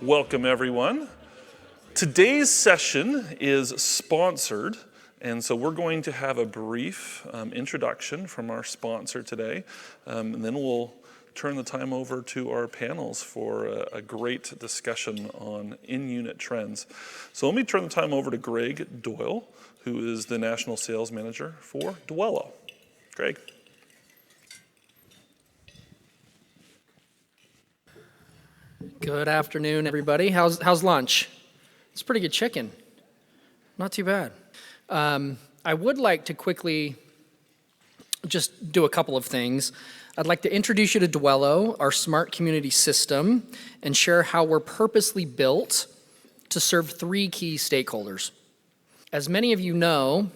Welcome, everyone. Today's session is sponsored, and so we're going to have a brief introduction from our sponsor today, and then we'll turn the time over to our panels for a great discussion on in-unit trends. So let me turn the time over to Greg Doyle, who is the National Sales Manager for Dwello. Greg. Good afternoon, everybody. How's lunch? It's pretty good chicken. Not too bad. I would like to quickly just do a couple of things. I'd like to introduce you to Dwello, our smart community system, and share how we're purposely built to serve three key stakeholders. As many of you know,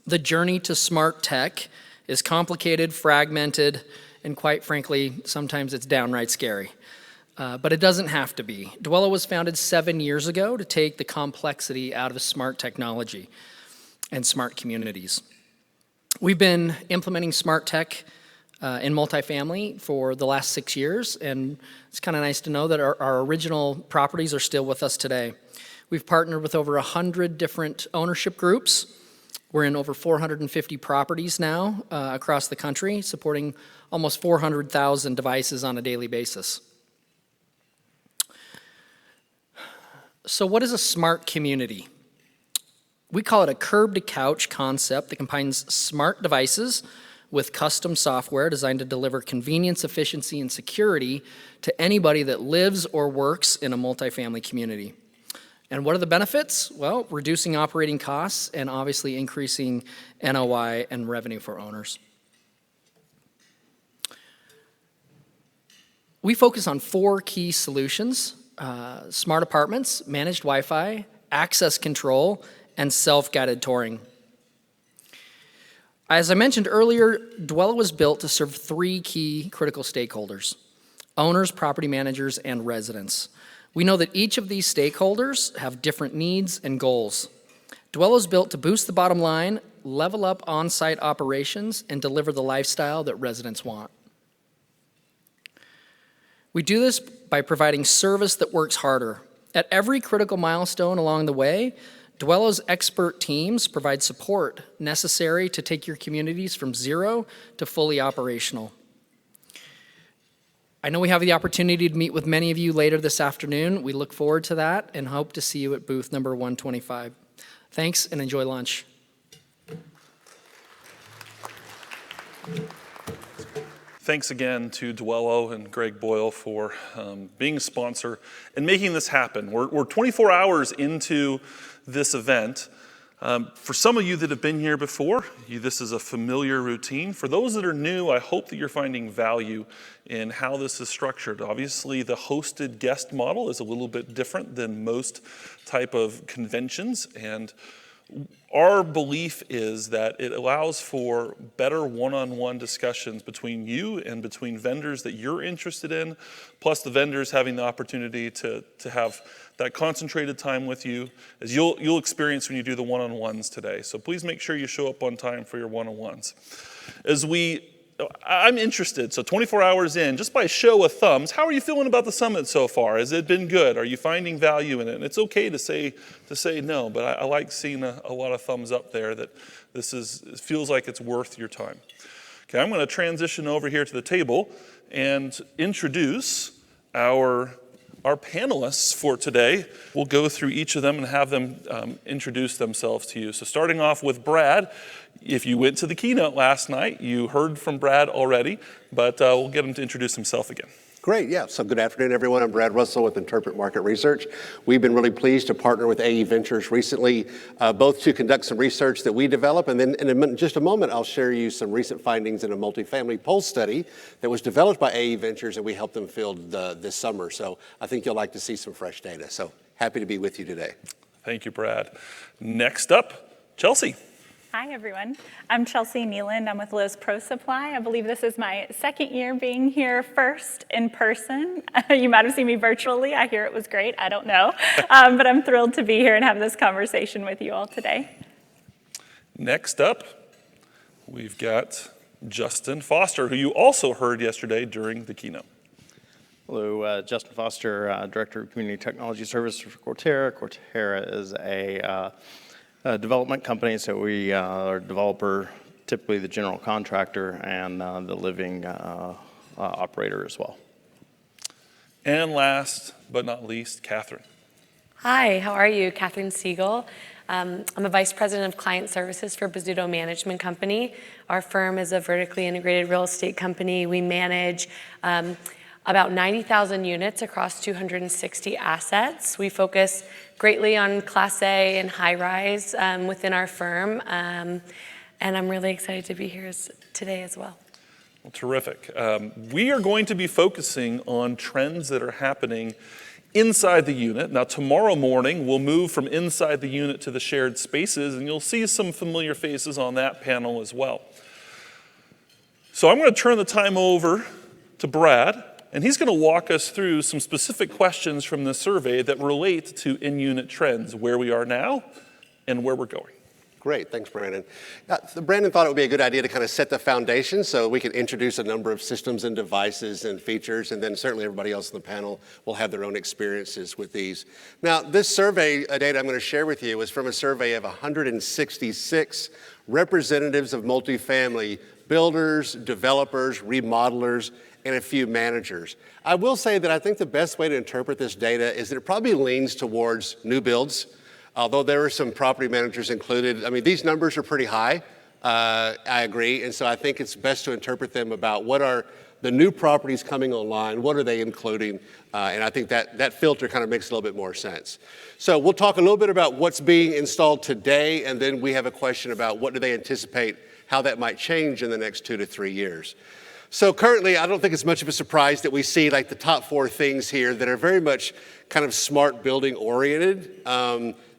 the journey to smart tech is complicated, fragmented, and quite frankly, sometimes it's downright scary. But it doesn't have to be. Dwello was founded 7 years ago to take the complexity out of smart technology and smart communities. We've been implementing smart tech in multifamily for the last 6 years, and it's kind of nice to know that our original properties are still with us today. We've partnered with over 100 different ownership groups. We're in over 450 properties now across the country, supporting almost 400,000 devices on a daily basis. So what is a smart community? We call it a curb-to-couch concept that combines smart devices with custom software designed to deliver convenience, efficiency, and security to anybody that lives or works in a multifamily community. And what are the benefits? Well, reducing operating costs and obviously increasing NOI and revenue for owners. We focus on 4 key solutions: smart apartments, managed Wi-Fi, access control, and self-guided touring. As I mentioned earlier, Dwello was built to serve 3 key critical stakeholders: owners, property managers, and residents. We know that each of these stakeholders have different needs and goals. Dwello is built to boost the bottom line, level up on-site operations, and deliver the lifestyle that residents want. We do this by providing service that works harder. At every critical milestone along the way, Dwello's expert teams provide support necessary to take your communities from 0 to fully operational. I know we have the opportunity to meet with many of you later this afternoon. We look forward to that and hope to see you at booth number 125. Thanks and enjoy lunch. Thanks again to Dwello and Greg Boyle for being a sponsor and making this happen. We're 24 hours into this event. For some of you that have been here before, this is a familiar routine. For those that are new, I hope that you're finding value in how this is structured. Obviously, the hosted guest model is a little bit different than most type of conventions, and our belief is that it allows for better one-on-one discussions between you and between vendors that you're interested in, plus the vendors having the opportunity to have that concentrated time with you, as you'll experience when you do the one-on-ones today. So please make sure you show up on time for your one-on-ones. I'm interested, so 24 hours in, just by show of thumbs, how are you feeling about the summit so far? Has it been good? Are you finding value in it? And it's okay to say no, but I like seeing a lot of thumbs up there that it feels like it's worth your time. Okay, I'm going to transition over here to the table and introduce our panelists for today. We'll go through each of them and have them introduce themselves to you. So starting off with Brad. If you went to the keynote last night, you heard from Brad already, but we'll get him to introduce himself again. Great, yeah. So good afternoon, everyone. I'm Brad Russell with Interpret Market Research. We've been really pleased to partner with AE Ventures recently, both to conduct some research that we develop, and then in just a moment, I'll share you some recent findings in a multifamily poll study that was developed by AE Ventures and we helped them field this summer. So I think you'll like to see some fresh data. So happy to be with you today. Thank you, Brad. Next up, Chelsea. Hi, everyone. I'm Chelsea Nealand. I'm with Lowe's Pro Supply. I believe this is my 2nd year being here first in person. You might have seen me virtually. I hear it was great. I don't know. But I'm thrilled to be here and have this conversation with you all today. Next up, we've got Justin Foster, who you also heard yesterday during the keynote. Hello, Justin Foster, Director of Community Technology Services for Cortera. Cortera is a development company, so we are a developer, typically the general contractor, and the living operator as well. And last but not least, Catherine. Hi, how are you? Catherine Siegel. I'm a Vice President of Client Services for Bozzuto Management Company. Our firm is a vertically integrated real estate company. We manage about 90,000 units across 260 assets. We focus greatly on Class A and high-rise within our firm, and I'm really excited to be here today as well. Well, terrific. We are going to be focusing on trends that are happening inside the unit. Now, tomorrow morning, we'll move from inside the unit to the shared spaces, and you'll see some familiar faces on that panel as well. So I'm going to turn the time over to Brad, and he's going to walk us through some specific questions from the survey that relate to in-unit trends, where we are now and where we're going. Great, thanks, Brandon. Brandon thought it would be a good idea to kind of set the foundation so we can introduce a number of systems and devices and features, and then certainly everybody else on the panel will have their own experiences with these. Now, this survey data I'm going to share with you was from a survey of 166 representatives of multifamily builders, developers, remodelers, and a few managers. I will say that I think the best way to interpret this data is that it probably leans towards new builds. Although there are some property managers included. I mean, these numbers are pretty high, I agree, and so I think it's best to interpret them about what are the new properties coming online, what are they including, and I think that filter kind of makes a little bit more sense. So we'll talk a little bit about what's being installed today, and then we have a question about what do they anticipate, how that might change in the next 2 to 3 years. So currently, I don't think it's much of a surprise that we see like the top 4 things here that are very much kind of smart building oriented.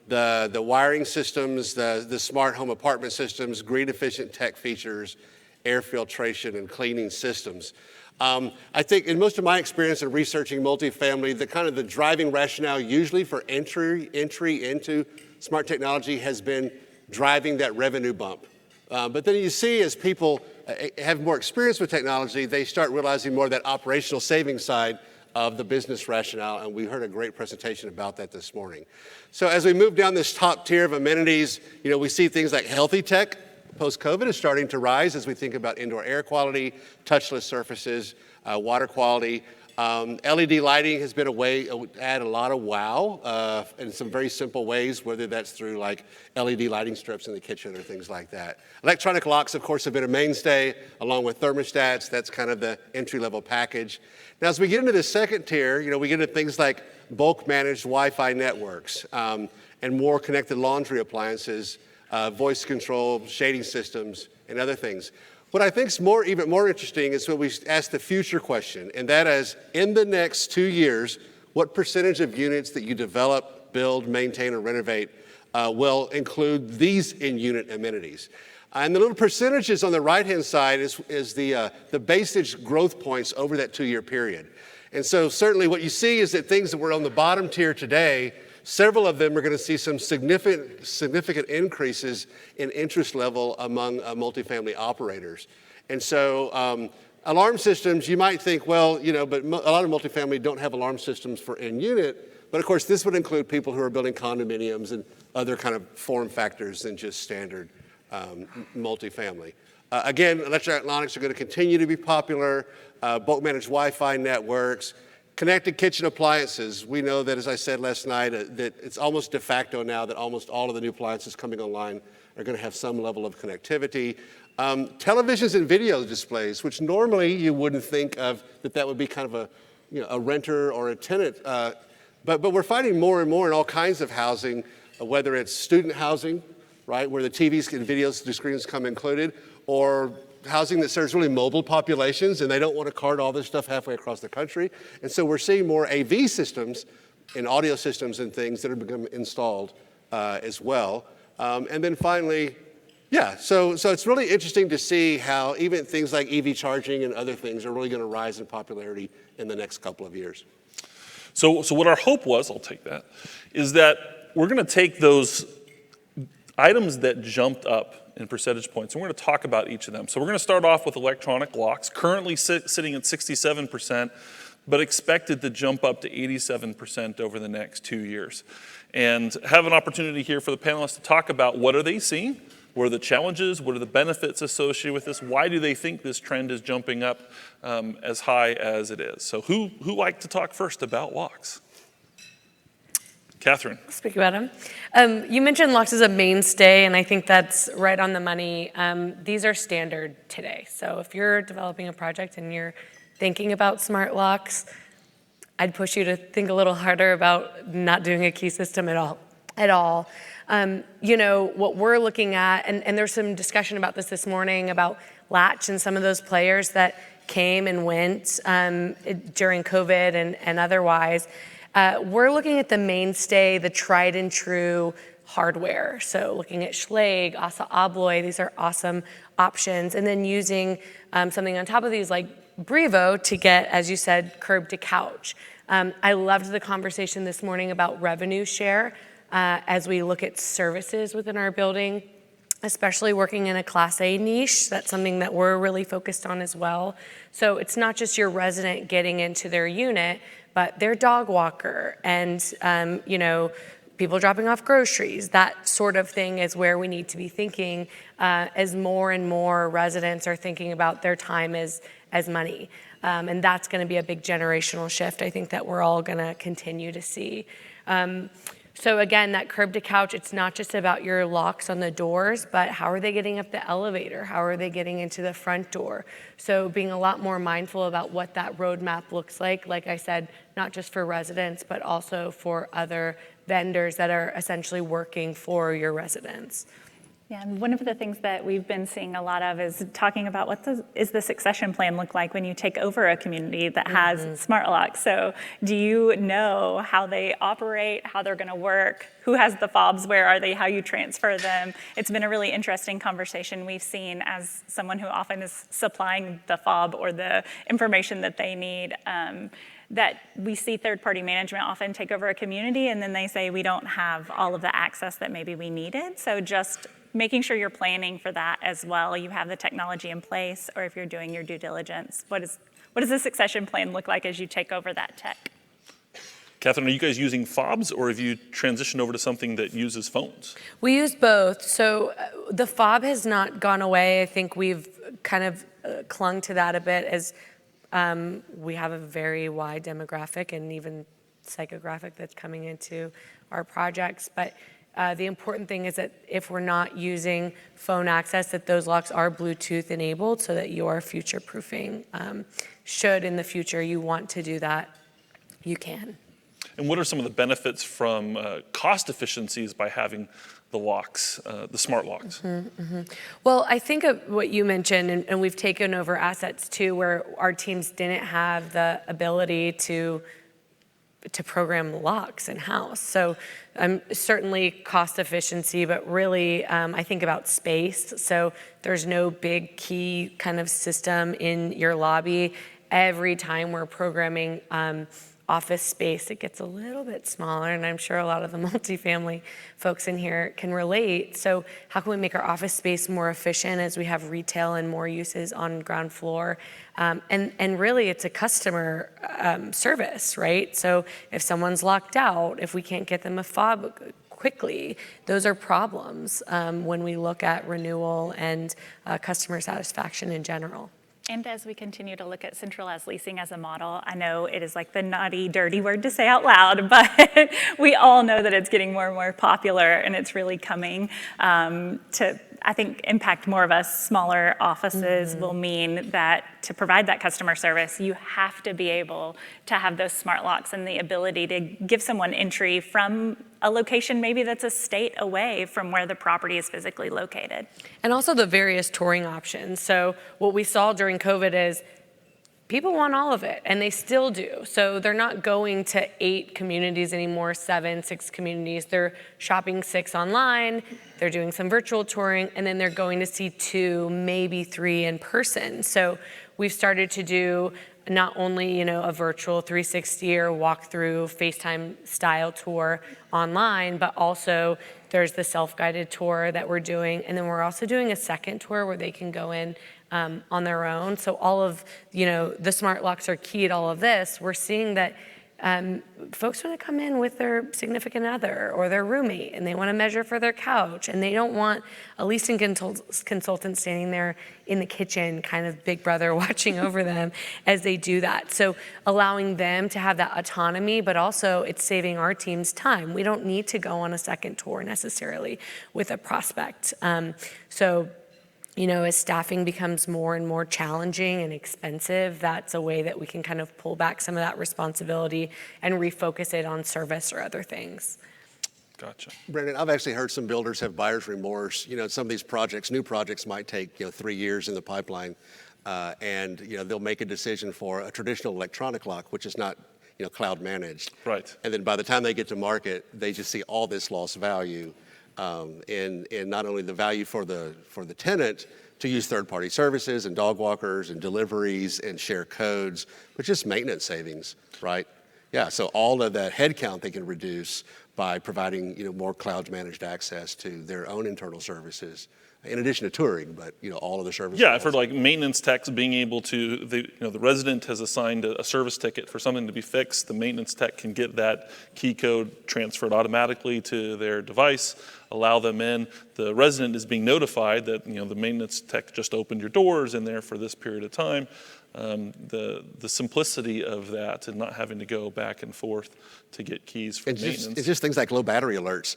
The wiring systems, the smart home apartment systems, green efficient tech features, air filtration, and cleaning systems. I think in most of my experience in researching multifamily, the driving rationale usually for entry into smart technology has been driving that revenue bump. But then you see as people have more experience with technology, they start realizing more of that operational savings side of the business rationale, and we heard a great presentation about that this morning. So as we move down this top tier of amenities, we see things like healthy tech post-COVID is starting to rise as we think about indoor air quality, touchless surfaces, water quality. LED lighting has been a way to add a lot of wow in some very simple ways, whether that's through like LED lighting strips in the kitchen or things like that. Electronic locks, of course, have been a mainstay, along with thermostats. That's kind of the entry-level package. Now, as we get into the second tier, we get into things like bulk managed Wi-Fi networks and more connected laundry appliances, voice control, shading systems, and other things. What I think is even more interesting is when we ask the future question, and that is, in the next 2 years, what percentage of units that you develop, build, maintain, or renovate will include these in-unit amenities? And the little percentages on the right-hand side is the basic growth points over that 2-year period. And so certainly what you see is that things that were on the bottom tier today, several of them are going to see some significant increases in interest level among multifamily operators. And so alarm systems, you might think, well, but a lot of multifamily don't have alarm systems for in-unit. But of course, this would include people who are building condominiums and other kind of form factors than just standard multifamily. Again, electronics are going to continue to be popular, bulk managed Wi-Fi networks, connected kitchen appliances. We know that, as I said last night, that it's almost de facto now that almost all of the new appliances coming online are going to have some level of connectivity. Televisions and video displays, which normally you wouldn't think of that would be kind of a renter or a tenant, but we're finding more and more in all kinds of housing, whether it's student housing, right, where the TVs and video screens come included, or housing that serves really mobile populations, and they don't want to cart all this stuff halfway across the country. And so we're seeing more AV systems and audio systems and things that are becoming installed as well. And then finally, so it's really interesting to see how even things like EV charging and other things are really going to rise in popularity in the next couple of years. So what our hope was, I'll take that, is that we're going to take those items that jumped up in percentage points, and we're going to talk about each of them. So we're going to start off with electronic locks, currently sitting at 67%. but expected to jump up to 87% over the next 2 years. And have an opportunity here for the panelists to talk about what are they seeing, what are the challenges, what are the benefits associated with this, why do they think this trend is jumping up as high as it is. So who like to talk first about locks? Catherine. Speak about them. You mentioned locks as a mainstay, and I think that's right on the money. These are standard today. So if you're developing a project and you're thinking about smart locks, I'd push you to think a little harder about not doing a key system at all. You know, what we're looking at, and there's some discussion about this morning about Latch and some of those players that came and went during COVID and otherwise. We're looking at the mainstay, the tried and true hardware. So looking at Schlage, Assa Abloy, these are awesome options. And then using something on top of these like Brevo to get, as you said, curb to couch. I loved the conversation this morning about revenue share as we look at services within our building, especially working in a Class A niche. That's something that we're really focused on as well. So it's not just your resident getting into their unit, but their dog walker and, you know, people dropping off groceries, that sort of thing is where we need to be thinking as more and more residents are thinking about their time as money. And that's gonna be a big generational shift, I think, that we're all gonna continue to see. So again, that curb to couch, it's not just about your locks on the doors, but how are they getting up the elevator? How are they getting into the front door? So being a lot more mindful about what that roadmap looks like I said, not just for residents, but also for other vendors that are essentially working for your residents. Yeah, and one of the things that we've been seeing a lot of is talking about what is the succession plan look like when you take over a community that has smart locks. So do you know how they operate, how they're gonna work, who has the fobs, where are they, how you transfer them? It's been a really interesting conversation we've seen as someone who often is supplying the fob or the information that they need. That we see third-party management often take over a community and then they say we don't have all of the access that maybe we needed. So just making sure you're planning for that as well. You have the technology in place, or if you're doing your due diligence, what does the succession plan look like as you take over that tech? Catherine, are you guys using fobs, or have you transitioned over to something that uses phones? We use both. So the fob has not gone away. I think we've kind of clung to that a bit as we have a very wide demographic and even psychographic that's coming into our projects. But the important thing is that if we're not using phone access, that those locks are Bluetooth enabled so that you are future proofing. Should in the future you want to do that, you can. And what are some of the benefits from cost efficiencies by having the locks, the smart locks? Well, I think of what you mentioned, and we've taken over assets too, where our teams didn't have the ability to program locks in-house. So certainly cost efficiency, but really I think about space. So there's no big key kind of system in your lobby. Every time we're programming office space, it gets a little bit smaller, and I'm sure a lot of the multifamily folks in here can relate. So how can we make our office space more efficient as we have retail and more uses on ground floor? And really it's a customer service, right? So if someone's locked out, if we can't get them a fob quickly, those are problems when we look at renewal and customer satisfaction in general. And as we continue to look at centralized leasing as a model, I know it is like the naughty, dirty word to say out loud, but we all know that it's getting more and more popular, and it's really coming to, I think, impact more of us. Smaller offices will mean that to provide that customer service, you have to be able to have those smart locks and the ability to give someone entry from a location maybe that's a state away from where the property is physically located. And also the various touring options. So what we saw during COVID is people want all of it, and they still do. So they're not going to 8 communities anymore, 7, 6 communities. They're shopping 6 online, they're doing some virtual touring, and then they're going to see 2, maybe 3 in person. So we've started to do not only, a virtual 360 or walkthrough FaceTime style tour online, but also There's the self-guided tour that we're doing, and then we're also doing a second tour where they can go in on their own. So all of, the smart locks are key to all of this. We're seeing that folks want to come in with their significant other or their roommate, and they want to measure for their couch, and they don't want a leasing consultant standing there in the kitchen, kind of big brother watching over them as they do that. So allowing them to have that autonomy, but also it's saving our team's time. We don't need to go on a second tour necessarily with a prospect. As staffing becomes more and more challenging and expensive, that's a way that we can kind of pull back some of that responsibility and refocus it on service or other things. Gotcha. Brandon, I've actually heard some builders have buyer's remorse. Some of these projects, new projects might take 3 years in the pipeline, and they'll make a decision for a traditional electronic lock, which is not cloud managed. Right. And then by the time they get to market, they just see all this lost value. And not only the value for the tenant to use third-party services and dog walkers and deliveries and share codes, but just maintenance savings, right? Yeah, so all of that headcount they can reduce by providing more cloud-managed access to their own internal services, in addition to touring, but all of the services. Yeah, for like maintenance techs being able to, the resident has assigned a service ticket for something to be fixed. The maintenance tech can get that key code transferred automatically to their device, allow them in. The resident is being notified that the maintenance tech just opened your doors in there for this period of time. The simplicity of that and not having to go back and forth to get keys for maintenance. It's just things like low battery alerts,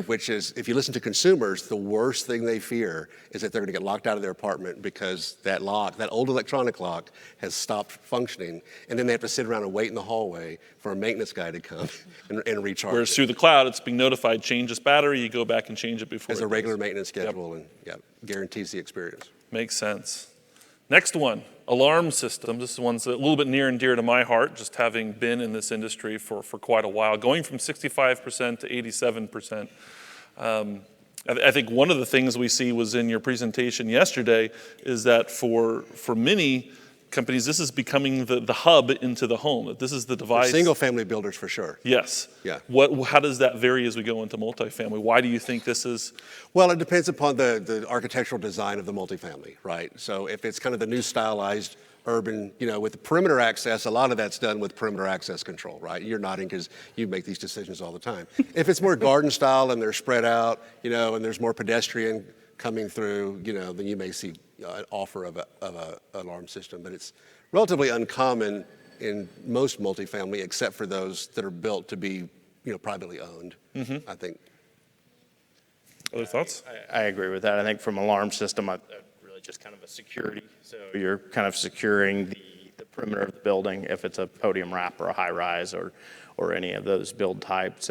which is, if you listen to consumers, the worst thing they fear is that they're going to get locked out of their apartment because that old electronic lock has stopped functioning, and then they have to sit around and wait in the hallway for a maintenance guy to come and recharge. Whereas through the cloud, it's being notified, change this battery, you go back and change it before. As a regular maintenance schedule, and guarantees the experience. Makes sense. Next one, alarm systems. This one's a little bit near and dear to my heart, just having been in this industry for quite a while, going from 65% to 87%. I think one of the things we see was in your presentation yesterday is that for many companies, this is becoming the hub into the home. That this is the device. Single-family builders for sure. Yes. Yeah. How does that vary as we go into multifamily? Why do you think this is? Well, it depends upon the architectural design of the multifamily, right? So if it's kind of the new stylized urban, with the perimeter access, a lot of that's done with perimeter access control, right? You're nodding because you make these decisions all the time. If it's more garden style and they're spread out, and there's more pedestrian coming through, then you may see an offer of a alarm system, but it's relatively uncommon in most multifamily, except for those that are built to be, privately owned. Mm-hmm. I think. Other thoughts? I agree with that. I think from alarm system, really just kind of a security. So you're kind of securing the perimeter of the building if it's a podium wrap or a high rise or any of those build types.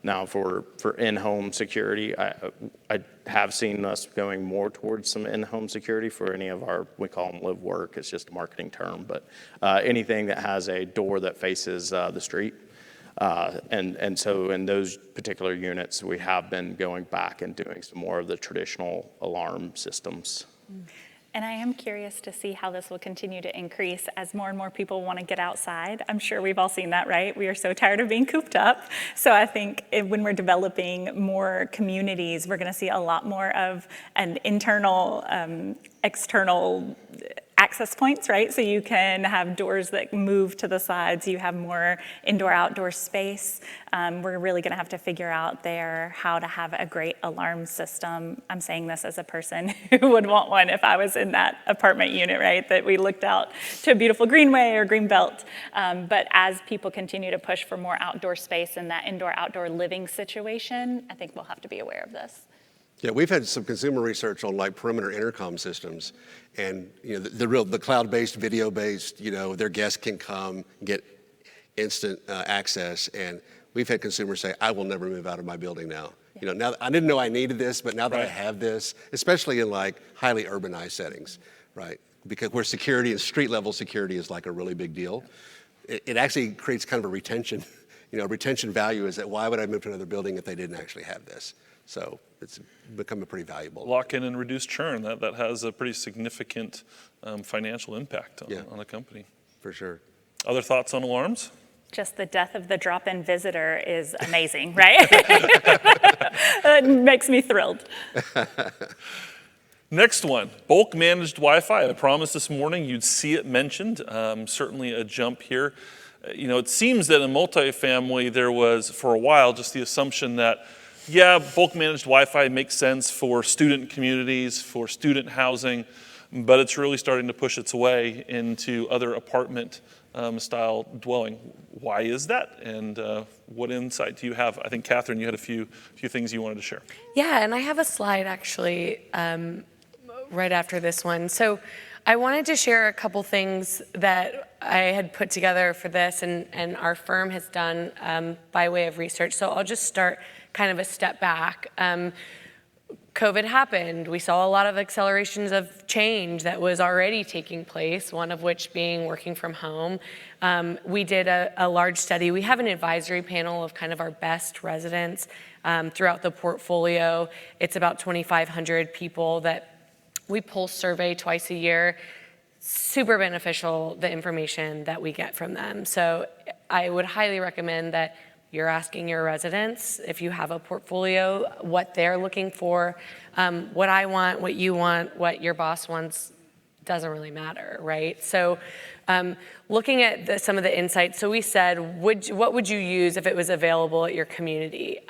Now for in-home security, I have seen us going more towards some in-home security for any of our, we call them live work, it's just a marketing term, but anything that has a door that faces the street. And so in those particular units, we have been going back and doing some more of the traditional alarm systems. And I am curious to see how this will continue to increase as more and more people want to get outside. I'm sure we've all seen that, right? We are so tired of being cooped up. So I think when we're developing more communities, we're going to see a lot more of an internal, external access points, right? So you can have doors that move to the sides. You have more indoor-outdoor space. We're really going to have to figure out there how to have a great alarm system. I'm saying this as a person who would want one if I was in that apartment unit, right? That we looked out to a beautiful greenway or green belt. But as people continue to push for more outdoor space in that indoor-outdoor living situation, I think we'll have to be aware of this. Yeah, we've had some consumer research on like perimeter intercom systems, and the cloud-based, video-based. Their guests can come get instant access, and we've had consumers say, "I will never move out of my building now." Now I didn't know I needed this, but now that I have this, especially in like highly urbanized settings, right? Because where security and street-level security is like a really big deal, it actually creates kind of a retention. Retention value is that why would I move to another building if they didn't actually have this? So it's become a pretty valuable. Lock in and reduce churn. That has a pretty significant financial impact on a company. For sure. Other thoughts on alarms? Just the death of the drop-in visitor is amazing, right? It makes me thrilled. Next one, bulk managed Wi-Fi. I promised this morning you'd see it mentioned. Certainly a jump here. It seems that in multifamily there was, for a while, just the assumption that, yeah, bulk managed Wi-Fi makes sense for student communities, for student housing, but it's really starting to push its way into other apartment style dwelling. Why is that? And what insight do you have? I think, Catherine, you had a few things you wanted to share. Yeah, and I have a slide actually right after this one. So I wanted to share a couple things that I had put together for this and our firm has done by way of research. So I'll just start kind of a step back. COVID happened. We saw a lot of accelerations of change that was already taking place, one of which being working from home. We did a large study. We have an advisory panel of kind of our best residents throughout the portfolio. It's about 2,500 people that we pulse survey twice a year. Super beneficial, the information that we get from them. So I would highly recommend that you're asking your residents, if you have a portfolio, what they're looking for. What I want, what you want, what your boss wants doesn't really matter, right? So looking at some of the insights, so we said, what would you use if it was available at your community?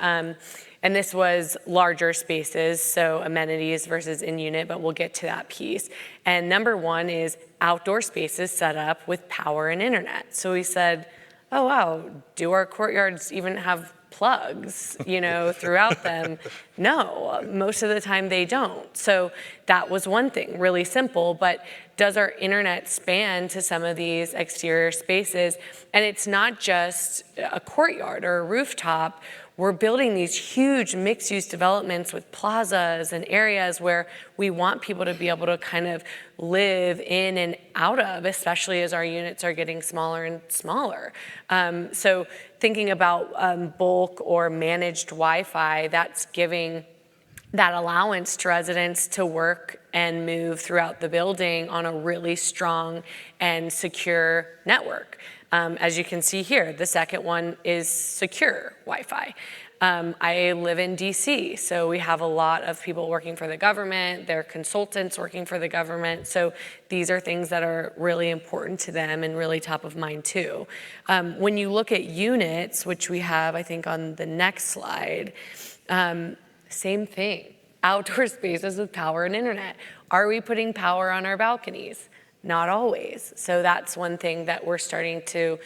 And this was larger spaces, so amenities versus in-unit, but we'll get to that piece. And number one is outdoor spaces set up with power and internet. So we said, oh wow, do our courtyards even have plugs, throughout them? No, most of the time they don't. So that was one thing, really simple, but does our internet span to some of these exterior spaces? And it's not just a courtyard or a rooftop. We're building these huge mixed-use developments with plazas and areas where we want people to be able to kind of live in and out of, especially as our units are getting smaller and smaller. So thinking about bulk or managed Wi-Fi, that's giving that allowance to residents to work and move throughout the building on a really strong and secure network. As you can see here, the second one is secure Wi-Fi. I live in DC, so we have a lot of people working for the government, they're consultants working for the government, so these are things that are really important to them and really top of mind too. When you look at units, which we have, I think, on the next slide, same thing, outdoor spaces with power and internet. Are we putting power on our balconies? Not always. So that's one thing that we're starting to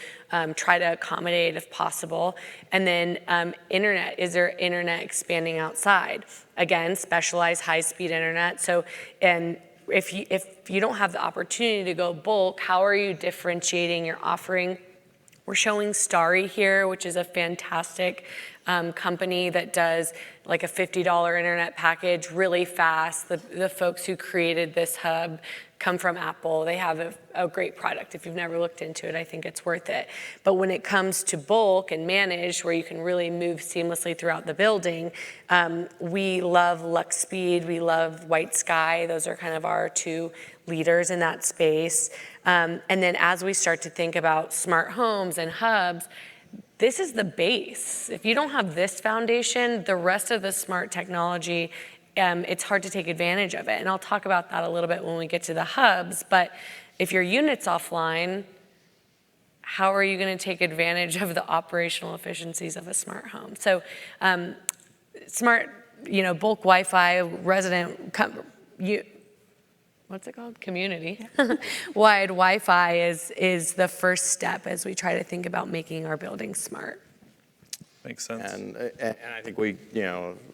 try to accommodate if possible. And then internet, is there internet expanding outside? Again, specialized high-speed internet. So, and if you don't have the opportunity to go bulk, how are you differentiating your offering? We're showing Starry here, which is a fantastic company that does like a $50 internet package really fast. The folks who created this hub come from Apple. They have a great product. If you've never looked into it, I think it's worth it. But when it comes to bulk and managed, where you can really move seamlessly throughout the building, we love LuxSpeed, we love White Sky. Those are kind of our two leaders in that space. And then as we start to think about smart homes and hubs, this is the base. If you don't have this foundation, the rest of the smart technology, it's hard to take advantage of it. And I'll talk about that a little bit when we get to the hubs. But if your unit's offline, how are you going to take advantage of the operational efficiencies of a smart home? So smart, bulk Wi-Fi, resident, what's it called? Community wide Wi-Fi is the first step as we try to think about making our buildings smart. Makes sense. And I think we,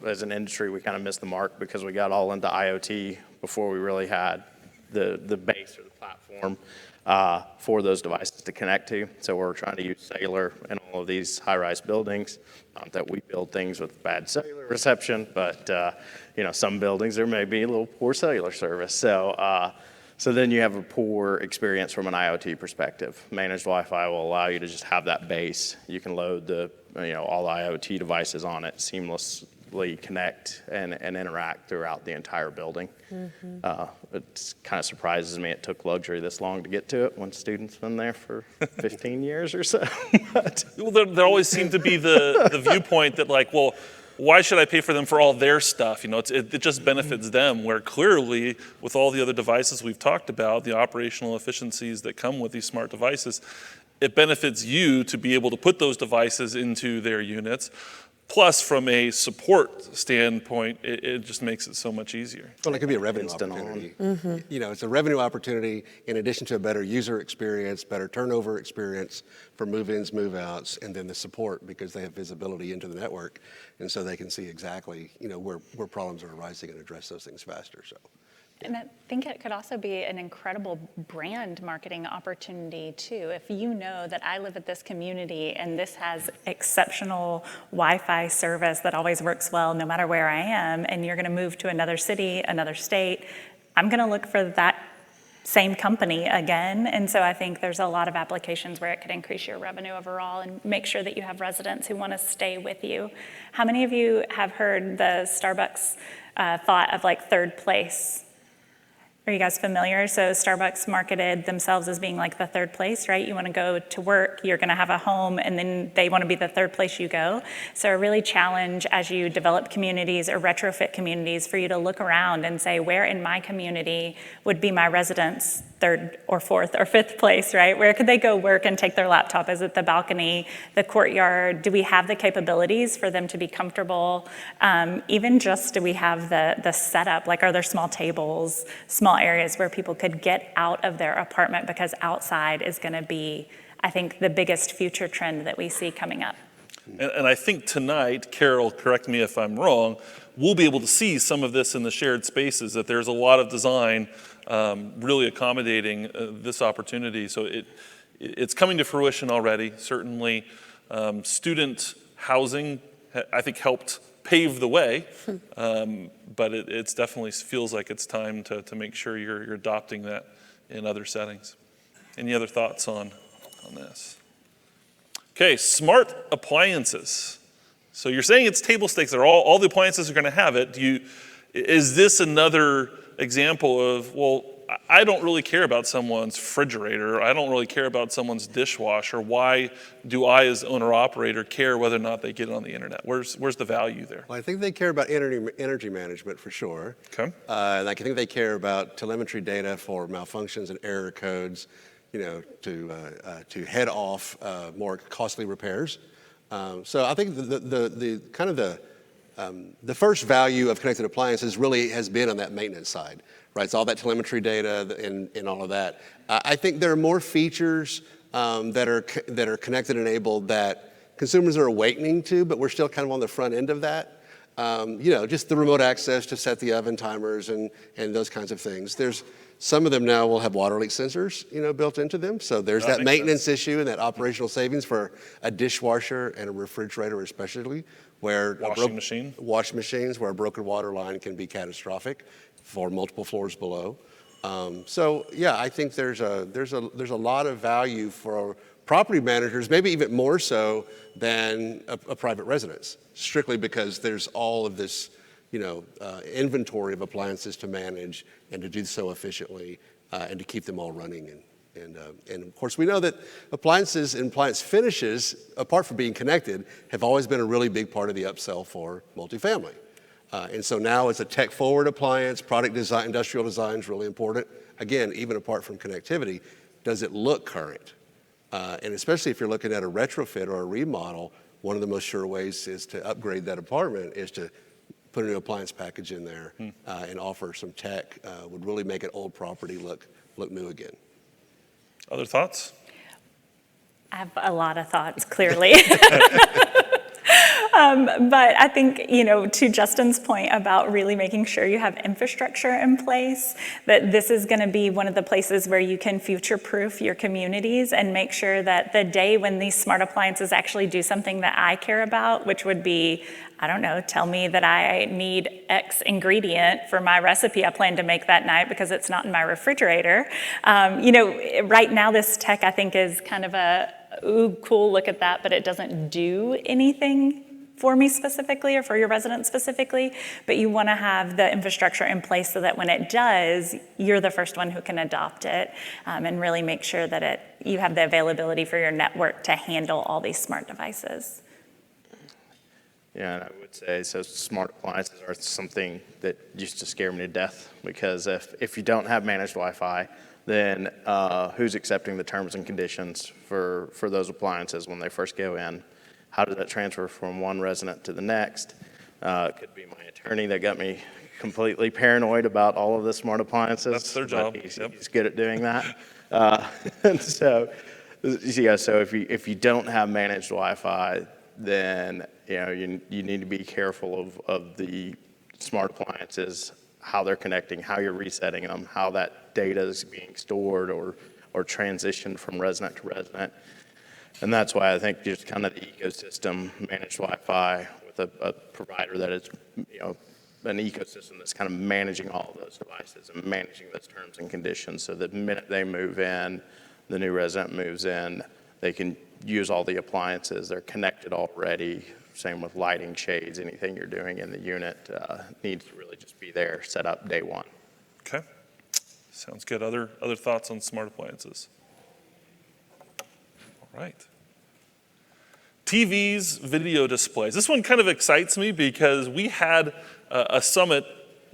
as an industry, we kind of missed the mark because we got all into IoT before we really had the base or the platform for those devices to connect to. So we're trying to use cellular in all of these high-rise buildings. Not that we build things with bad cellular reception, but some buildings there may be a little poor cellular service. So then you have a poor experience from an IoT perspective. Managed Wi-Fi will allow you to just have that base. You can load all the IoT devices on it seamlessly connect and interact throughout the entire building. It kind of surprises me it took luxury this long to get to it when students been there for 15 years or so. Well, there always seemed to be the viewpoint that like, well, why should I pay for them for all their stuff? You know, it just benefits them, where clearly with all the other devices we've talked about, the operational efficiencies that come with these smart devices, it benefits you to be able to put those devices into their units. Plus, from a support standpoint, it just makes it so much easier. Well, it could be a revenue opportunity. You know, it's a revenue opportunity in addition to a better user experience, better turnover experience for move-ins, move-outs, and then the support because they have visibility into the network, and so they can see exactly, you know, where problems are arising and address those things faster. So. And I think it could also be an incredible brand marketing opportunity too. If you know that I live at this community and this has exceptional Wi-Fi service that always works well no matter where I am, and you're gonna move to another city, another state, I'm gonna look for that same company again. And so I think there's a lot of applications where it could increase your revenue overall and make sure that you have residents who wanna stay with you. How many of you have heard the Starbucks thought of like third place? Are you guys familiar? So Starbucks marketed themselves as being like the third place, right? You want to go to work, you're going to have a home, and then they want to be the third place you go. So a really challenge as you develop communities or retrofit communities for you to look around and say, where in my community would be my residents' third or fourth or fifth place, right? Where could they go work and take their laptop? Is it the balcony, the courtyard? Do we have the capabilities for them to be comfortable? Even just do we have the setup? Like, are there small tables, small areas where people could get out of their apartment, because outside is going to be, I think, the biggest future trend that we see coming up. And I think tonight, Carol, correct me if I'm wrong, we'll be able to see some of this in the shared spaces, that there's a lot of design really accommodating this opportunity. So it's coming to fruition already. Certainly student housing, I think, helped pave the way, but it's definitely feels like it's time to make sure you're adopting that in other settings. Any other thoughts on this? Okay, smart appliances. So you're saying it's table stakes, all the appliances are gonna have it. Is this another example of, well, I don't really care about someone's refrigerator, I don't really care about someone's dishwasher, why do I as owner-operator care whether or not they get it on the internet? Where's the value there? Well, I think they care about energy management for sure. Okay. And I think they care about telemetry data for malfunctions and error codes, you know, to head off more costly repairs. So I think the first value of connected appliances really has been on that maintenance side, right? It's all that telemetry data and all of that. I think there are more features that are connected and enabled that consumers are awakening to, but we're still kind of on the front end of that. You know, just the remote access to set the oven timers and those kinds of things. Some of them now will have water leak sensors, you know, built into them. So there's that maintenance issue and that operational savings for a dishwasher and a refrigerator especially, where washing machines, where a broken water line can be catastrophic for multiple floors below. So yeah, I think there's a lot of value for property managers, maybe even more so than a private residence, strictly because there's all of this, you know, inventory of appliances to manage and to do so efficiently and to keep them all running. And of course, we know that appliances and appliance finishes, apart from being connected, have always been a really big part of the upsell for multifamily. And so now it's a tech-forward appliance, product design, industrial design is really important. Again, even apart from connectivity, does it look current? And especially if you're looking at a retrofit or a remodel, one of the most sure ways is to upgrade that apartment is to put a new appliance package in there and offer some tech. Would really make an old property look new again. Other thoughts? I have a lot of thoughts, clearly. But I think, you know, to Justin's point about really making sure you have infrastructure in place, that this is going to be one of the places where you can future-proof your communities and make sure that the day when these smart appliances actually do something that I care about, which would be, I don't know, tell me that I need X ingredient for my recipe I plan to make that night because it's not in my refrigerator. You know, right now this tech I think is kind of a, ooh, cool, look at that, but it doesn't do anything for me specifically or for your residents specifically, but you want to have the infrastructure in place so that when it does, you're the first one who can adopt it, and really make sure that you have the availability for your network to handle all these smart devices. Yeah, and I would say, so smart appliances are something that used to scare me to death, because if you don't have managed Wi-Fi, then who's accepting the terms and conditions for those appliances when they first go in? How does that transfer from one resident to the next? It could be my attorney that got me completely paranoid about all of the smart appliances. That's their job. He's good at doing that. And so, yeah, so if you don't have managed Wi-Fi, then you need to be careful of the smart appliances, how they're connecting, how you're resetting them, how that data is being stored or transitioned from resident to resident. And that's why I think just kind of the ecosystem, managed Wi-Fi with a provider that is, an ecosystem that's kind of managing all of those devices and managing those terms and conditions, so that the minute they move in, the new resident moves in, they can use all the appliances. They're connected already. Same with lighting, shades, anything you're doing in the unit needs to really just be there, set up day one. Okay, sounds good. Other thoughts on smart appliances? All right. TVs Video Displays. This one kind of excites me because we had a summit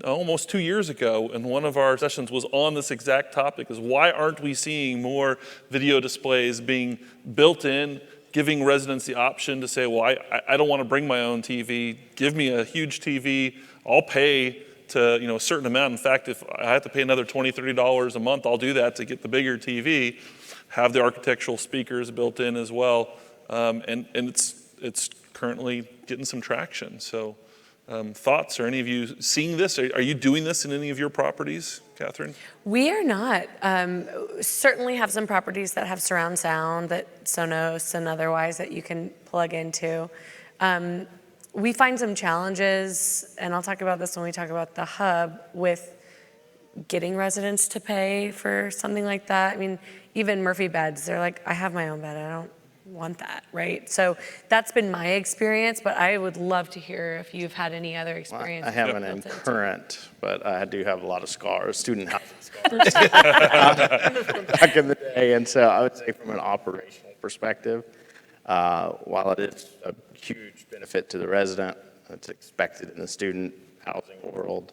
almost 2 years ago, and one of our sessions was on this exact topic, is why aren't we seeing more video displays being built in, giving residents the option to say, well, I don't want to bring my own TV, give me a huge TV, I'll pay to a certain amount. In fact, if I have to pay another $20, $30 a month, I'll do that to get the bigger TV, have the architectural speakers built in as well, and it's currently getting some traction. So thoughts? Are any of you seeing this? Are you doing this in any of your properties, Catherine? We are not. Certainly have some properties that have surround sound, that Sonos and otherwise that you can plug into. We find some challenges, and I'll talk about this when we talk about the hub, with getting residents to pay for something like that. I mean, even Murphy beds, they're like, I have my own bed, I don't want that, right? So that's been my experience, but I would love to hear if you've had any other experience. I haven't in current, but I do have a lot of scars, student housing scars from back in the day. And so I would say from an operational perspective, while it is a huge benefit to the resident, it's expected in the student housing world,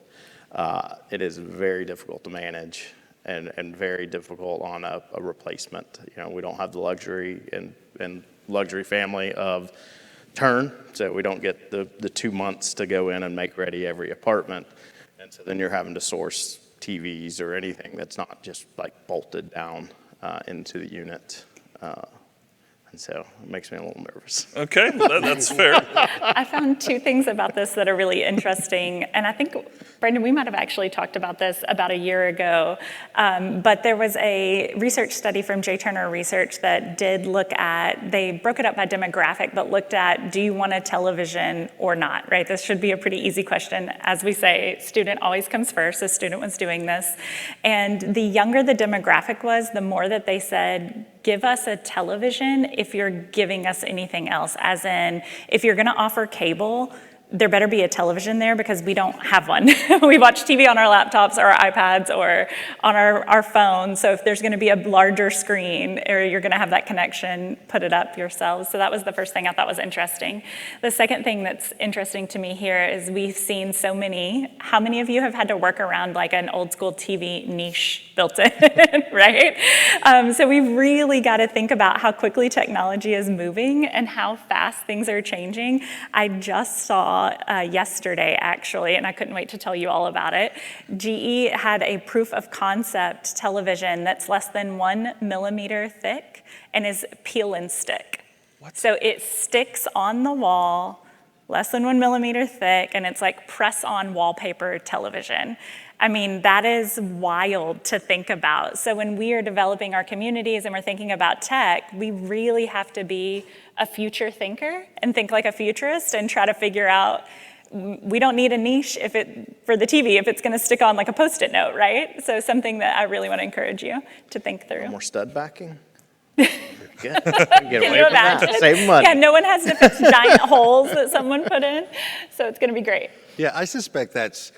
it is very difficult to manage and very difficult on a replacement. We don't have the luxury and luxury family of turn, so we don't get the 2 months to go in and make ready every apartment. And so then you're having to source TVs or anything that's not just like bolted down into the unit. And so it makes me a little nervous. Okay, well, that's fair. I found two things about this that are really interesting. And I think, Brendan, we might have actually talked about this about a year ago. But there was a research study from J. Turner Research that did look at, they broke it up by demographic, but looked at, do you want a television or not, right? This should be a pretty easy question. As we say, student always comes first. The student was doing this. And the younger the demographic was, the more that they said, give us a television if you're giving us anything else. As in, if you're gonna offer cable, there better be a television there because we don't have one. We watch TV on our laptops or our iPads or on our phones. So if there's gonna be a larger screen or you're gonna have that connection, put it up yourselves. So that was the first thing I thought was interesting. The second thing that's interesting to me here is we've seen so many, how many of you have had to work around like an old school TV niche built in, right? So we've really gotta think about how quickly technology is moving and how fast things are changing. I just saw yesterday, actually, and I couldn't wait to tell you all about it. GE had a proof of concept television that's less than 1 millimeter thick and is peel and stick. What? So it sticks on the wall, less than 1 millimeter thick, and it's like press-on wallpaper television. I mean, that is wild to think about. So when we are developing our communities and we're thinking about tech, we really have to be a future thinker and think like a futurist and try to figure out, we don't need a niche for the TV if it's gonna stick on like a Post-it note, right? So something that I really wanna encourage you to think through. More stud backing? Get Can away you from imagine? that. Save money. Yeah, no one has to fix giant holes that someone put in. So it's going to be great. Yeah, I suspect that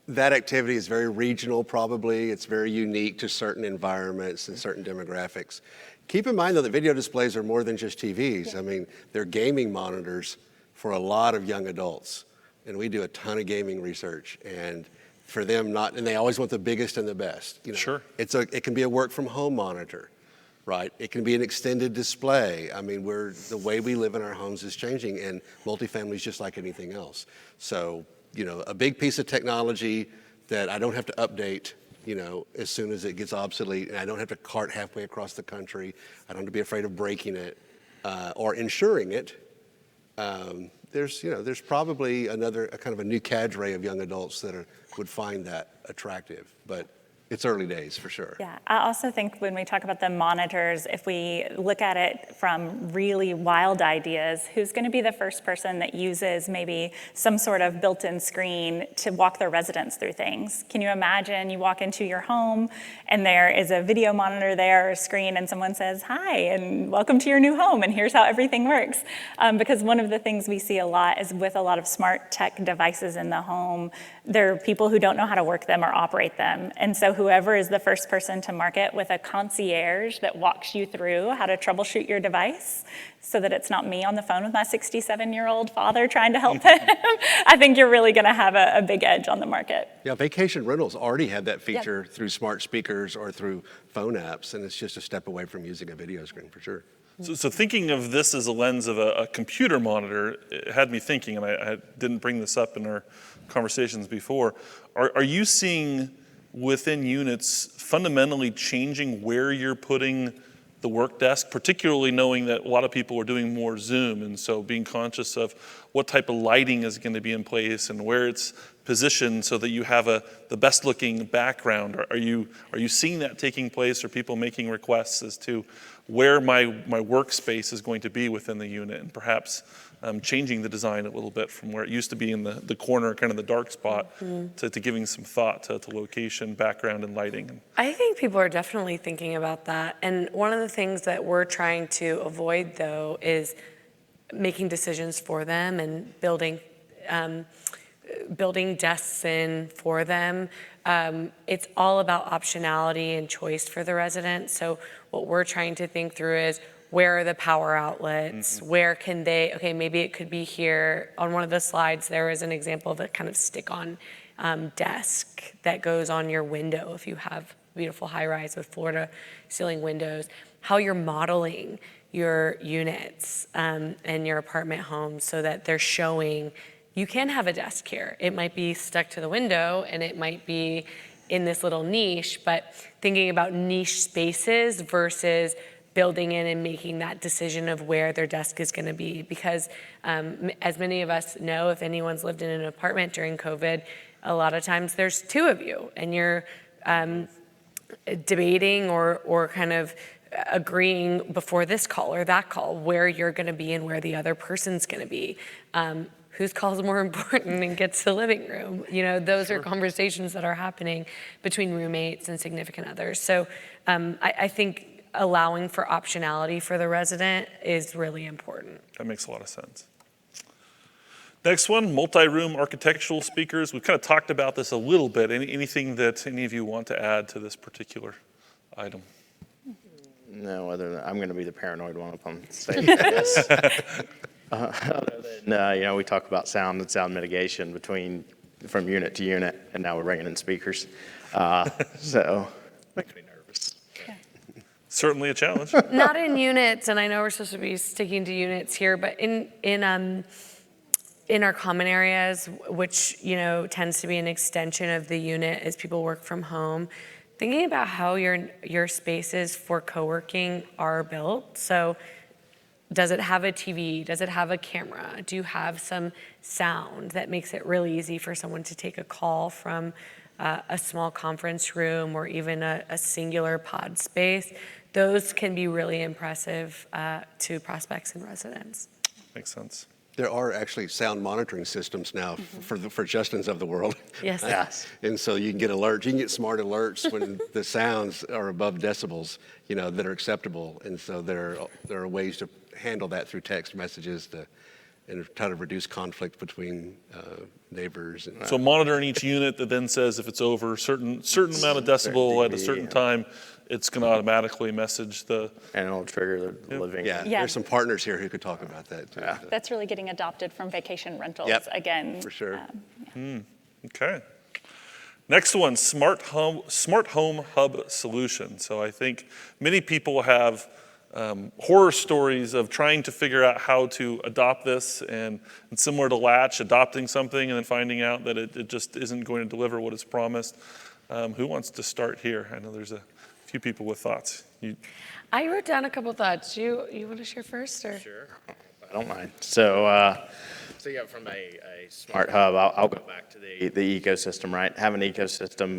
activity is very regional probably. It's very unique to certain environments and certain demographics. Keep in mind though that video displays are more than just TVs. Yeah. I mean, they're gaming monitors for a lot of young adults. And we do a ton of gaming research, and for them and they always want the biggest and the best. You know? Sure. It can be a work from home monitor, right? It can be an extended display. I mean, the way we live in our homes is changing, and multifamily is just like anything else. So, a big piece of technology that I don't have to update, as soon as it gets obsolete, and I don't have to cart halfway across the country. I don't have to be afraid of breaking it or insuring it. There's probably a kind of a new cadre of young adults that would find that attractive, but it's early days for sure. Yeah, I also think when we talk about the monitors, if we look at it from really wild ideas, who's going to be the first person that uses maybe some sort of built-in screen to walk their residents through things? Can you imagine you walk into your home and there is a video monitor there, or a screen, and someone says, "Hi, and welcome to your new home, and here's how everything works." Because one of the things we see a lot is with a lot of smart tech devices in the home, there are people who don't know how to work them or operate them. And so whoever is the first person to market with a concierge that walks you through how to troubleshoot your device so that it's not me on the phone with my 67-year-old father trying to help him, I think you're really going to have a big edge on the market. Yeah, vacation rentals already have that feature through smart speakers or through phone apps, and it's just a step away from using a video screen for sure. So thinking of this as a lens of a computer monitor, it had me thinking, and I didn't bring this up in our conversations before, are you seeing within units fundamentally changing where you're putting the work desk, particularly knowing that a lot of people are doing more Zoom, and so being conscious of what type of lighting is going to be in place and where it's positioned so that you have the best looking background? Are you seeing that taking place? Are people making requests as to where my workspace is going to be within the unit, and perhaps changing the design a little bit from where it used to be in the corner, kind of the dark spot, to giving some thought to location, background, and lighting? I think people are definitely thinking about that. And one of the things that we're trying to avoid, though, is making decisions for them and building desks in for them. It's all about optionality and choice for the resident. So what we're trying to think through is, where are the power outlets? Where can okay, maybe it could be here. On one of the slides, there is an example of a kind of stick-on desk that goes on your window if you have beautiful high-rise with floor-to-ceiling windows. How you're modeling your units and your apartment homes so that they're showing you can have a desk here. It might be stuck to the window and it might be in this little niche, but thinking about niche spaces versus building in and making that decision of where their desk is going to be. Because as many of us know, if anyone's lived in an apartment during COVID, a lot of times there's two of you and you're debating or kind of agreeing before this call or that call where you're going to be and where the other person's going to be. Whose call is more important and gets the living room? Those are conversations that are happening between roommates and significant others. So I think allowing for optionality for the resident is really important. That makes a lot of sense. Next one, multi-room architectural speakers. We've kind of talked about this a little bit. Anything that any of you want to add to this particular item? No, other than I'm going to be the paranoid one if I'm saying yes. Other than, we talk about sound and sound mitigation from unit to unit, and now we're bringing in speakers. So makes me nervous. Certainly a challenge. Not in units, and I know we're supposed to be sticking to units here, but in our common areas, which tends to be an extension of the unit as people work from home, thinking about how your spaces for co-working are built. So does it have a TV? Does it have a camera? Do you have some sound that makes it really easy for someone to take a call from a small conference room or even a singular pod space? Those can be really impressive to prospects and residents. Makes sense. There are actually sound monitoring systems now for Justin's of the world. Yes. Yes. And so you can get alerts. You can get smart alerts when the sounds are above decibels, that are acceptable. And so there are ways to handle that through text messages and try to reduce conflict between neighbors. And, So monitoring each unit that then says if it's over a certain amount of decibel at a certain time, it's going to automatically message the. And it'll trigger the living. yeah, Yeah. there's some partners here who could talk about that too. Yeah. So. That's really getting adopted from vacation rentals Yep, again. for sure. Okay. Next one, smart home hub solution. So I think many people have horror stories of trying to figure out how to adopt this, and similar to Latch, adopting something and then finding out that it just isn't going to deliver what is promised. Who wants to start here? I know there's a few people with thoughts. I wrote down a couple thoughts. You want to share first, or? Sure, I don't mind. So yeah, from a smart hub, I'll go back to the ecosystem, right? Have an ecosystem.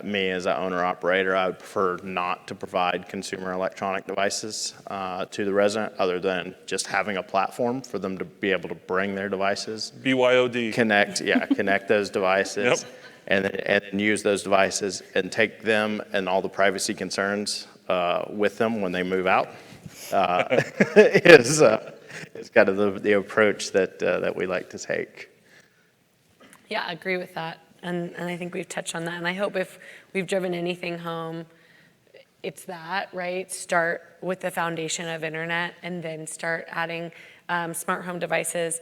Me as an owner-operator, I would prefer not to provide consumer electronic devices to the resident, other than just having a platform for them to be able to bring their devices. BYOD. Connect those devices. Yep. And then use those devices and take them and all the privacy concerns with them when they move out. Is kind of the approach that we like to take. Yeah, I agree with that. And I think we've touched on that. And I hope if we've driven anything home, it's that, right? Start with the foundation of internet and then start adding smart home devices.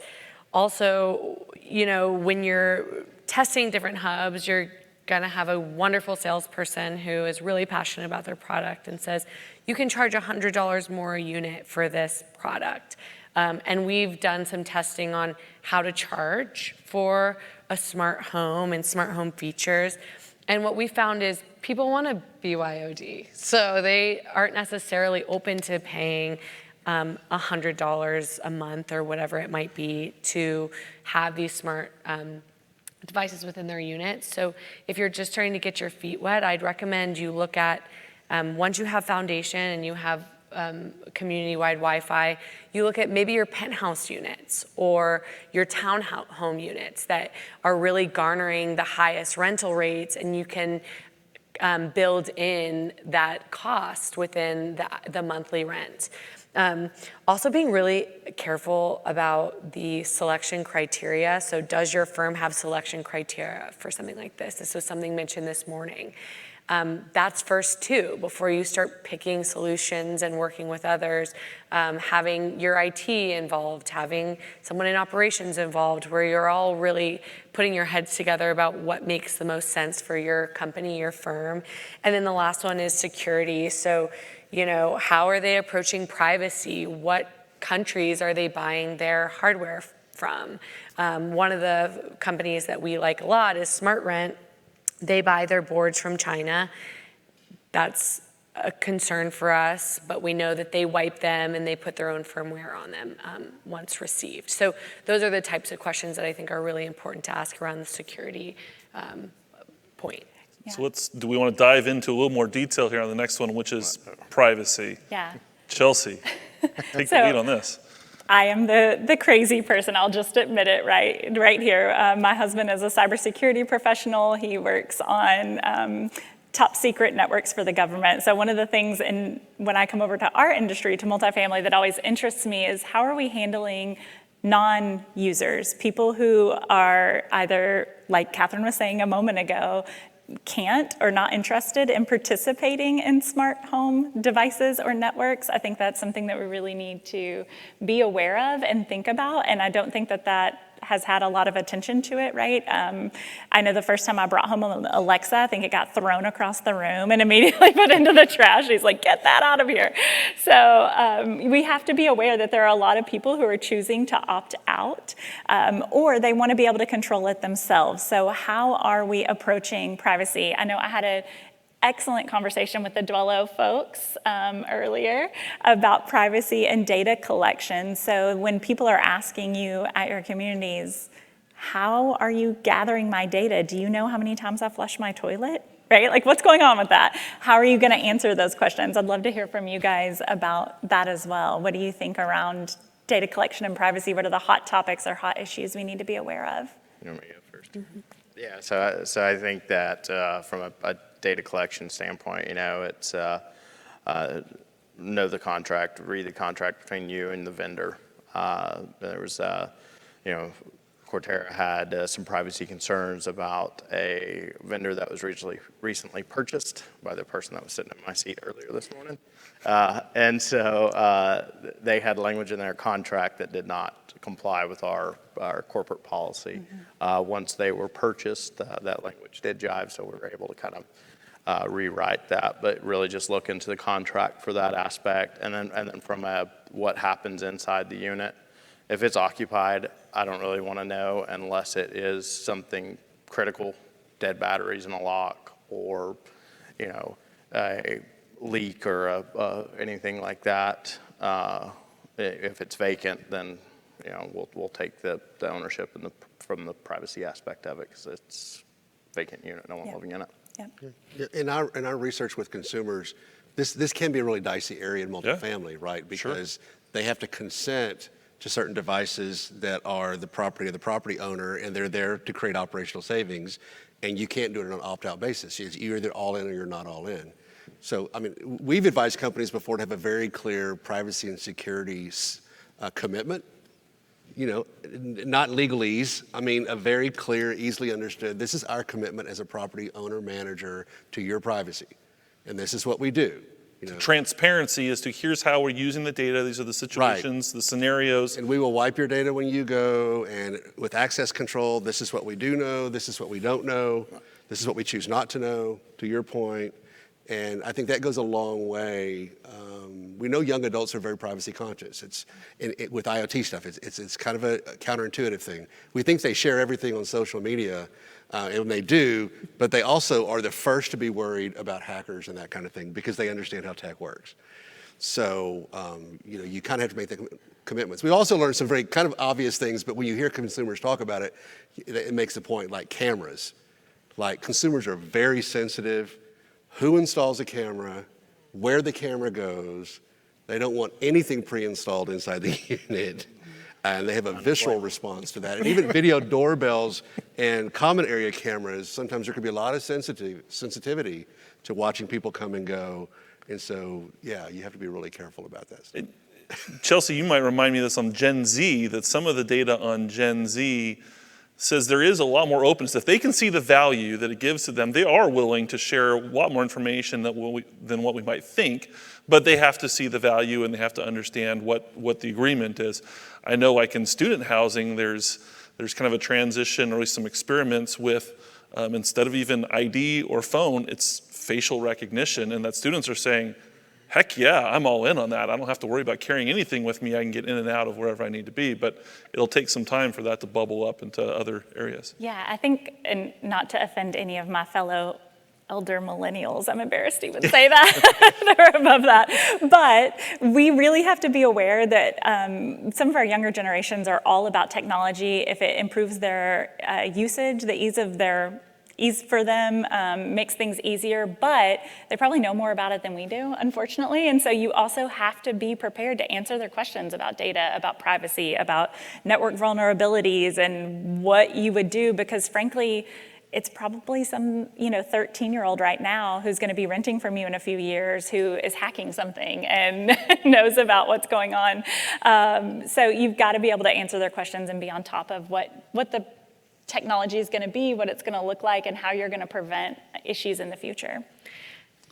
Also, when you're testing different hubs, you're going to have a wonderful salesperson who is really passionate about their product and says, you can charge $100 more a unit for this product. And we've done some testing on how to charge for a smart home and smart home features. And what we found is people want a BYOD. So they aren't necessarily open to paying $100 a month or whatever it might be to have these smart devices within their unit. So if you're just trying to get your feet wet, I'd recommend you look at, once you have foundation and you have community-wide Wi-Fi, you look at maybe your penthouse units or your townhome units that are really garnering the highest rental rates, and you can build in that cost within the monthly rent. Also being really careful about the selection criteria. So does your firm have selection criteria for something like this? This was something mentioned this morning. That's first too, before you start picking solutions and working with others, having your IT involved, having someone in operations involved, where you're all really putting your heads together about what makes the most sense for your company, your firm. And then the last one is security. So, how are they approaching privacy? What countries are they buying their hardware from? One of the companies that we like a lot is SmartRent. They buy their boards from China. That's a concern for us, but we know that they wipe them and they put their own firmware on them once received. So those are the types of questions that I think are really important to ask around the security point. Yeah. So do we want to dive into a little more detail here on the next one, which is privacy? Yeah. Chelsea, take the lead on this. I am the crazy person, I'll just admit it right here. My husband is a cybersecurity professional. He works on top secret networks for the government. So one of the things when I come over to our industry, to multifamily, that always interests me is how are we handling non-users, people who are either, like Catherine was saying a moment ago, can't or not interested in participating in smart home devices or networks. I think that's something that we really need to be aware of and think about. And I don't think that has had a lot of attention to it, right? I know the first time I brought home an Alexa, I think it got thrown across the room and immediately put into the trash. He's like, get that out of here. So we have to be aware that there are a lot of people who are choosing to opt out, or they want to be able to control it themselves. So how are we approaching privacy? I know I had an excellent conversation with the Dwello folks earlier about privacy and data collection. So when people are asking you at your communities, how are you gathering my data? Do you know how many times I flush my toilet? Right? Like, what's going on with that? How are you going to answer those questions? I'd love to hear from you guys about that as well. What do you think around data collection and privacy? What are the hot topics or hot issues we need to be aware of? You want me to go first? Yeah, so I think that from a data collection standpoint, it's know the contract, read the contract between you and the vendor. There was, Cortera had some privacy concerns about a vendor that was recently purchased by the person that was sitting in my seat earlier this morning. And so they had language in their contract that did not comply with our corporate policy. Once they were purchased, that language did jive, so we were able to kind of rewrite that, but really just look into the contract for that aspect. And then from what happens inside the unit. If it's occupied, I don't really want to know unless it is something critical, dead batteries in a lock, or a leak or anything like that. If it's vacant, then we'll take the ownership from the privacy aspect of it, because it's vacant unit, no one living in it. Yeah. In our research with consumers, this can be a really dicey area in multifamily, right? Because they have to consent to certain devices that are the property of the property owner, and they're there to create operational savings, and you can't do it on an opt-out basis. You're either all in or you're not all in. So, I mean, we've advised companies before to have a very clear privacy and security commitment. Not legalese. I mean, a very clear, easily understood, this is our commitment as a property owner manager to your privacy, and this is what we do. Transparency as to here's how we're using the data, these are the situations, the scenarios. And we will wipe your data when you go, and with access control, this is what we do know, this is what we don't know, this is what we choose not to know, to your point. And I think that goes a long way. We know young adults are very privacy conscious. With IoT stuff, it's kind of a counterintuitive thing. We think they share everything on social media, and they do, but they also are the first to be worried about hackers and that kind of thing, because they understand how tech works. So, you kind of have to make the commitments. We also learned some very kind of obvious things, but when you hear consumers talk about it, it makes a point, like cameras. Like, consumers are very sensitive. Who installs a camera, where the camera goes. They don't want anything pre-installed inside the unit. And they have a visceral response to that. And even video doorbells and common area cameras, sometimes there can be a lot of sensitivity to watching people come and go. And so, yeah, you have to be really careful about that stuff. Chelsea, you might remind me of this on Gen Z, that some of the data on Gen Z says there is a lot more openness. If they can see the value that it gives to them, they are willing to share a lot more information than what we might think, but they have to see the value and they have to understand what the agreement is. I know, like in student housing, there's kind of a transition, or at least some experiments with, instead of even ID or phone, it's facial recognition, and that students are saying, heck yeah, I'm all in on that. I don't have to worry about carrying anything with me. I can get in and out of wherever I need to be, but it'll take some time for that to bubble up into other areas. Yeah, I think, and not to offend any of my fellow elder millennials, I'm embarrassed to even say that, they're above that, but we really have to be aware that some of our younger generations are all about technology. If it improves their usage, the ease for them, makes things easier, but they probably know more about it than we do, unfortunately. And so you also have to be prepared to answer their questions about data, about privacy, about network vulnerabilities, and what you would do, because frankly, it's probably some 13-year-old right now who's going to be renting from you in a few years who is hacking something and knows about what's going on. So you've got to be able to answer their questions and be on top of what the technology is going to be, what it's going to look like, and how you're going to prevent issues in the future.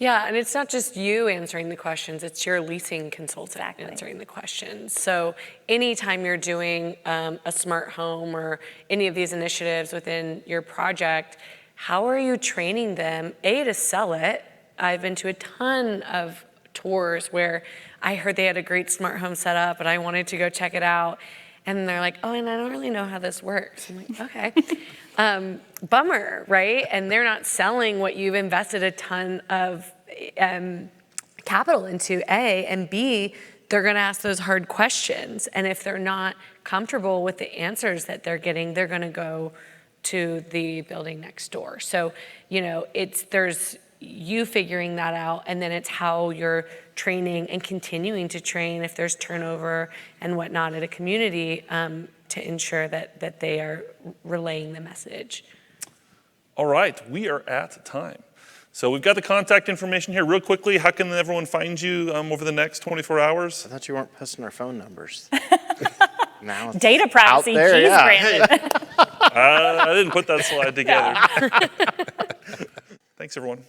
Yeah, and it's not just you answering the questions, it's your leasing consultant answering the questions. So anytime you're doing a smart home or any of these initiatives within your project, how are you training them, A, to sell it? I've been to a ton of tours where I heard they had a great smart home set up and I wanted to go check it out. And they're like, oh, and I don't really know how this works. I'm like, okay. Bummer, right? And they're not selling what you've invested a ton of capital into, A, and B, they're gonna ask those hard questions. And if they're not comfortable with the answers that they're getting, they're gonna go to the building next door. So, there's you figuring that out, and then it's how you're training and continuing to train if there's turnover and whatnot at a community to ensure that they are relaying the message. All right, we are at time. So we've got the contact information here. Real quickly, how can everyone find you over the next 24 hours? I thought you weren't posting our phone numbers. Now it's Data privacy, out there, geez, yeah. Brandon. I didn't put that slide together. Thanks, everyone.